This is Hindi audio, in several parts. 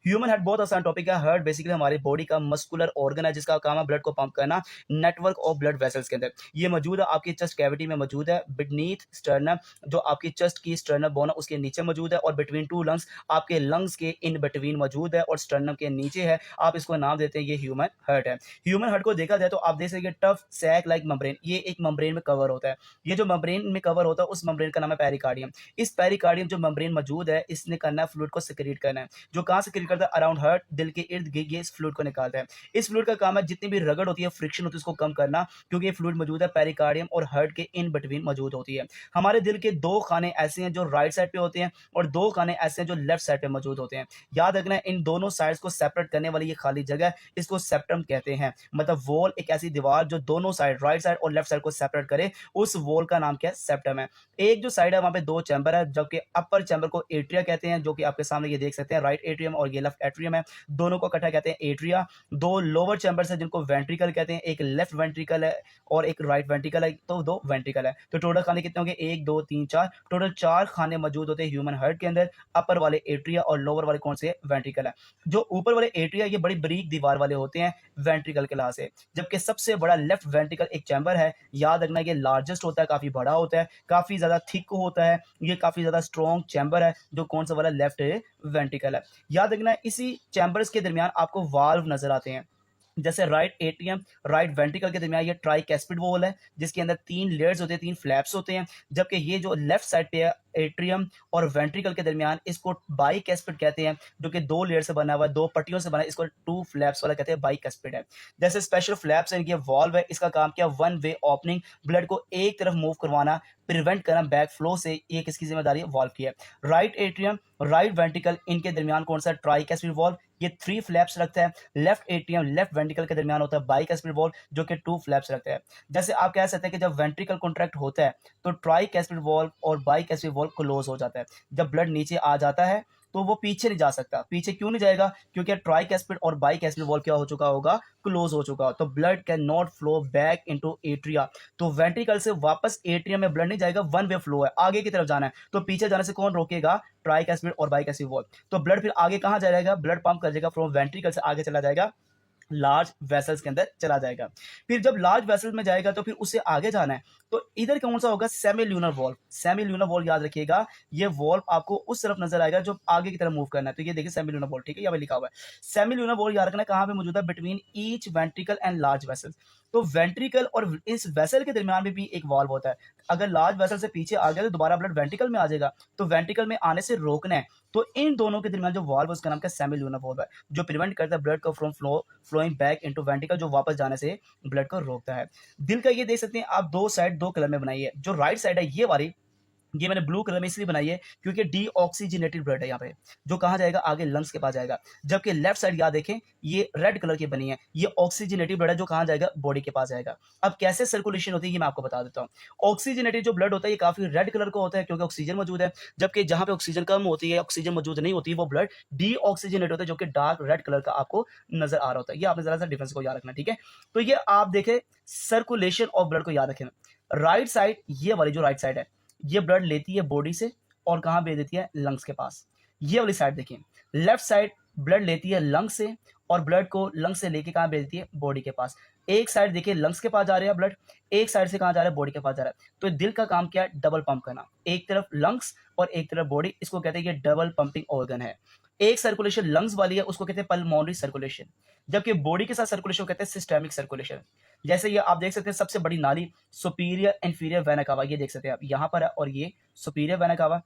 ह्यूमन हार्ट बहुत आसान टॉपिक है। हार्ट बेसिकली हमारी बॉडी का मस्कुलर ऑर्गन है जिसका काम है ब्लड को पंप करना नेटवर्क ऑफ ब्लड वेसल्स के अंदर। ये मौजूद है आपकी चेस्ट कैविटी में मौजूद है, बिटनीथ स्टर्नम जो आपकी चेस्ट की स्टर्नम बोन है उसके नीचे मौजूद है, और बिटवीन टू लंग्स आपके लंग्स के इन बिटवीन मौजूद है और स्टर्नम के नीचे है। आप इसको नाम देते हैं ये ह्यूमन हार्ट है। ह्यूमन हार्ट को देखा जाए तो आप देख सकते टफ सैक लाइक मेम्ब्रेन, ये एक मेम्ब्रेन में कवर होता है। ये जो मेम्ब्रेन में कवर होता है उस मेम्ब्रेन का नाम है पेरिकार्डियम। इस पेरिकार्डियम जो मेम्ब्रेन मौजूद है इसने करना है फ्लूइड को सिक्रीट करना है, जो कहाँ से क्रिएट करता है अराउंड हार्ट, दिल के इर्द गिर्द ये इस फ्लूइड को निकालता है। इस फ्लूइड का काम है जितनी भी रगड़ होती है, फ्रिक्शन होती है, उसको कम करना, क्योंकि ये फ्लूइड मौजूद है पेरिकार्डियम और हार्ट के इन बिटवीन मौजूद होती है। हमारे दिल के दो खाने ऐसे हैं जो राइट साइड पे होते हैं और दो खाने ऐसे हैं जो लेफ्ट साइड पे मौजूद होते हैं। याद रखना इन दोनों साइड्स को सेपरेट करने वाली ये खाली जगह इसको सेप्टम कहते हैं। मतलब वॉल, एक ऐसी दीवार जो दोनों साइड राइट साइड और लेफ्ट साइड को सेपरेट करे, उस वॉल का नाम क्या है? सेप्टम है। एक जो साइड है वहां पे दो चैम्बर है, जबकि अपर चैम्बर को एट्रिया कहते हैं, जो कि आपके सामने ये देख सकते हैं, राइट एट्रियम और ये लेफ्ट एट्रियम है, दोनों को इकट्ठा कहते हैं एट्रिया। दो लोअर चैम्बर्स है जिनको वेंट्रिकल कहते हैं, एक लेफ्ट वेंट्रिकल है और एक राइट वेंट्रिकल है, तो दो वेंट्रिकल है। तो टोटल खाने कितने होंगे? एक दो तीन चार, टोटल चार खाने मौजूद होते हैं ह्यूमन हार्ट के अंदर। अपर वाले एट्रिया और लोअर वाले कौन से? वेंट्रिकल है। जो ऊपर वाले एट्रिया ये बड़ी बारीक दीवार वाले होते हैं वेंट्रिकल के लिहाज से, जबकि सबसे बड़ा लेफ्ट वेंट्रिकल एक चैम्बर है, याद रखना ये लार्जेस्ट होता है, काफी बड़ा होता है, काफी ज्यादा थिक होता है, ये काफी ज्यादा स्ट्रॉन्ग चैम्बर है, जो कौन सा वाला? लेफ्ट वेंट्रिकल है। याद रखना इसी चैम्बर्स के दरमियान आपको वाल्व नजर आते हैं। जैसे राइट एट्रियम राइट वेंट्रिकल के दरमियान ये ट्राइकैस्पिड वॉल है जिसके अंदर तीन लेयर्स होते हैं, तीन फ्लैप्स होते हैं, जबकि ये जो लेफ्ट साइड पे है एट्रियम और वेंट्रिकल के दरमियान इसको बाइकैस्पिड कहते हैं, जो कि दो लेयर से बना हुआ है, दो पट्टियों से बना है, इसको टू फ्लैप्स वाला कहते हैं, बाइकैस्पिड है। जैसे स्पेशल फ्लैप्स है, ये वॉल्व है, इसका काम क्या? वन वे ओपनिंग, ब्लड को एक तरफ मूव करवाना, प्रिवेंट करना बैक फ्लो से, ये किसकी जिम्मेदारी? वॉल्व की है। राइट एट्रियम राइट वेंट्रिकल इनके दरमियान कौन सा? ट्राइकैस्पिड वॉल्व, ये थ्री फ्लैप्स रखता है। लेफ्ट एट्रियम लेफ्ट वेंट्रिकल के दरमियान होता है बाइकैस्पिड वॉल्व, जो कि टू फ्लैप्स रखता है। जैसे आप कह सकते हैं कि जब वेंट्रिकल कॉन्ट्रैक्ट होता है तो ट्राइकैस्पिड वॉल्व और बाइकैस्पिड वॉल्व क्लोज हो जाता है। जब ब्लड नीचे आ जाता है तो वो पीछे नहीं जा सकता। पीछे क्यों नहीं जाएगा? क्योंकि ट्राइकैस्पिड और बाइकैस्पिड वॉल्व क्या हो चुका होगा? क्लोज हो चुका हो, तो blood can not flow back into atria. तो वेंट्रिकल से वापस एट्रियम में ब्लड नहीं जाएगा, वन वे फ्लो है, आगे की तरफ जाना है, तो पीछे जाने से कौन रोकेगा? ट्राइकैस्पिड और बाइकैस्पिड वॉल्व। तो ब्लड फिर आगे कहां जाएगा? ब्लड पंप कर जाएगा फ्रॉम वेंट्रिकल से आगे चला जाएगा लार्ज वेसल्स के अंदर चला जाएगा। फिर जब लार्ज वेसल्स में जाएगा तो फिर उससे आगे जाना है, तो इधर कौन सा होगा? सेमील्यूनर वॉल्व। सेमील्यूनर वॉल्व याद रखिएगा, ये वॉल्व आपको उस तरफ नजर आएगा जो आगे की तरफ मूव करना है, तो ये देखिए सेमील्यूनर वॉल्व, ठीक है, यहाँ पे लिखा हुआ है सेमील्यूनर वॉल्व। याद रखना कहाँ पे मौजूद है? Between each ventricle and large vessel. तो वेंट्रिकल और इस वेसल के दरमियान में भी एक वॉल्व होता है। अगर लार्ज वेसल से पीछे आ गया तो दोबारा ब्लड वेंट्रिकल में आ जाएगा, तो वेंट्रिकल में आने से रोकना है, तो इन दोनों के दरमियान जो वॉल्व है उसका नाम क्या? सेमील्यूनर वॉल्व है, जो प्रिवेंट करता है ब्लड को from flowing back into ventricle, जो वापस जाने से ब्लड को रोकता है। दिल का ये देख सकते हैं आप, दो साइड दो कलर में बनाई है। जो राइट साइड है ये वाली, ये मैंने ब्लू कलर में इसलिए बनाई है क्योंकि डीऑक्सीजनेटेड ब्लड है यहाँ पे, जो कहाँ जाएगा? आगे लंग्स के पास जाएगा। जबकि लेफ्ट साइड याद देखें ये रेड कलर की बनी है, ये ऑक्सीजनेटेड ब्लड है, जो कहाँ जाएगा? बॉडी के पास जाएगा। अब कैसे सर्कुलेशन होती है ये मैं आपको बता देता हूँ। ऑक्सीजनेटेड जो ब्लड होता है ये काफी रेड कलर का होता है क्योंकि ऑक्सीजन मौजूद है, जबकि जहां पे ऑक्सीजन कम होती है, ऑक्सीजन मौजूद नहीं होती, वो ब्लड डीऑक्सीजनेटेड होता है, जो कि डार्क रेड कलर का आपको नजर आ रहा होता है। ये आपने जरा सा डिफरेंस को याद रखना, ठीक है। तो ये आप देखें सर्कुलेशन ऑफ ब्लड को याद रखें। राइट साइड ये वाली जो राइट साइड है ये ब्लड लेती है बॉडी से और कहां भेज देती है? लंग्स के पास। ये वाली साइड देखिए, लेफ्ट साइड ब्लड लेती है लंग्स से और ब्लड को लंग्स से लेके कहां भेजती है? बॉडी के पास। एक साइड देखिए लंग्स के पास जा रहा है ब्लड, एक साइड से कहां जा रहा है? बॉडी के पास जा रहा है। तो दिल का काम क्या है? डबल पंप करना, एक तरफ लंग्स और एक तरफ बॉडी, इसको कहते हैं ये डबल पंपिंग ऑर्गन है। एक सर्कुलेशन लंग्स वाली है उसको कहते हैं पल्मोनरी सर्कुलेशन, जबकि बॉडी के साथ सर्कुलेशन कहते हैं सिस्टेमिक सर्कुलेशन। जैसे ये आप देख सकते हैं सबसे बड़ी नाली सुपीरियर इंफीरियर वेना कावा, ये देख सकते हैं आप, यहाँ पर है, और ये सुपीरियर वेना कावा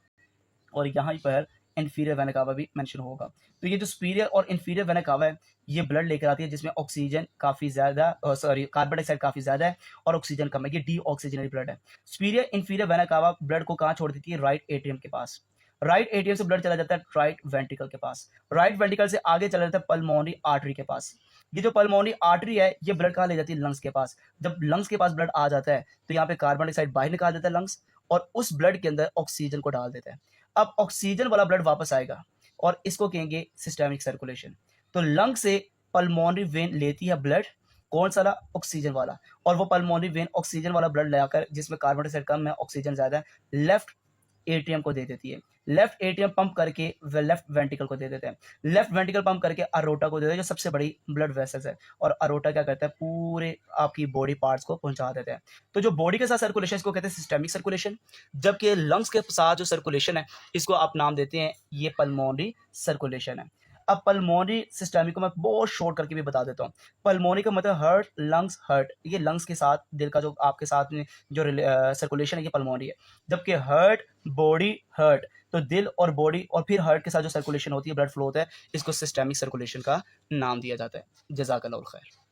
और यहाँ पर इंफीरियर वेना कावा भी मेंशन होगा। तो ये जो सुपीरियर और इंफीरियर वेना कावा है ये ब्लड लेकर आती है जिसमें ऑक्सीजन काफी ज्यादा, सॉरी कार्बन डाइऑक्साइड काफी ज्यादा है और ऑक्सीजन कम है, ये डीऑक्सीजनेटेड ब्लड है। Superior inferior vena cava blood को कहाँ छोड़ देती है? राइट एट्रियम के पास। राइट एट्रियम से ब्लड चला जाता है राइट वेंट्रिकल के पास, राइट वेंट्रिकल से आगे चला जाता है पल्मोनरी आर्टरी के पास। ये जो पल्मोनरी आर्टरी है ये ब्लड कहाँ ले जाती है? लंग्स के पास। जब लंग्स के पास ब्लड आ जाता है तो यहाँ पे कार्बन डाइऑक्साइड बाहर निकाल देता है लंग्स, और उस ब्लड के अंदर ऑक्सीजन को डाल देता है। अब ऑक्सीजन वाला ब्लड वापस आएगा और इसको कहेंगे सिस्टेमिक सर्कुलेशन। तो लंग से पल्मोनरी वेन लेती है ब्लड, कौन सा? ऑक्सीजन वाला, और वो पल्मोनरी वेन ऑक्सीजन वाला ब्लड लाकर, जिसमें कार्बन डाइऑक्साइड कम है ऑक्सीजन ज्यादा है, लेफ्ट एट्रियम को दे देती है, लेफ्ट एट्रियम पंप करके लेफ्ट वेंट्रिकल को दे देते हैं, लेफ्ट वेंट्रिकल पंप करके अरोटा को दे देते हैं जो सबसे बड़ी ब्लड वेसल्स है, और अरोटा क्या करता है पूरे आपकी बॉडी पार्ट्स को पहुंचा देते हैं। तो जो बॉडी के साथ सर्कुलेशन इसको कहते हैं सिस्टेमिक सर्कुलेशन, जबकि लंग्स के साथ जो सर्कुलेशन है इसको आप नाम देते हैं ये पल्मोनरी सर्कुलेशन है। अब पल्मोनरी सिस्टेमिक को मैं बहुत शॉर्ट करके भी बता देता हूँ। पल्मोनरी का मतलब हार्ट, लंग्स, हार्ट, ये लंग्स के साथ दिल का जो आपके साथ में जो सर्कुलेशन है ये पल्मोनरी है, जबकि हार्ट, बॉडी, हार्ट, तो दिल और बॉडी और फिर हार्ट के साथ जो सर्कुलेशन होती है, ब्लड फ्लो होता है, इसको सिस्टेमिक सर्कुलेशन का नाम दिया जाता है। जज़ाकल्लाह खैर।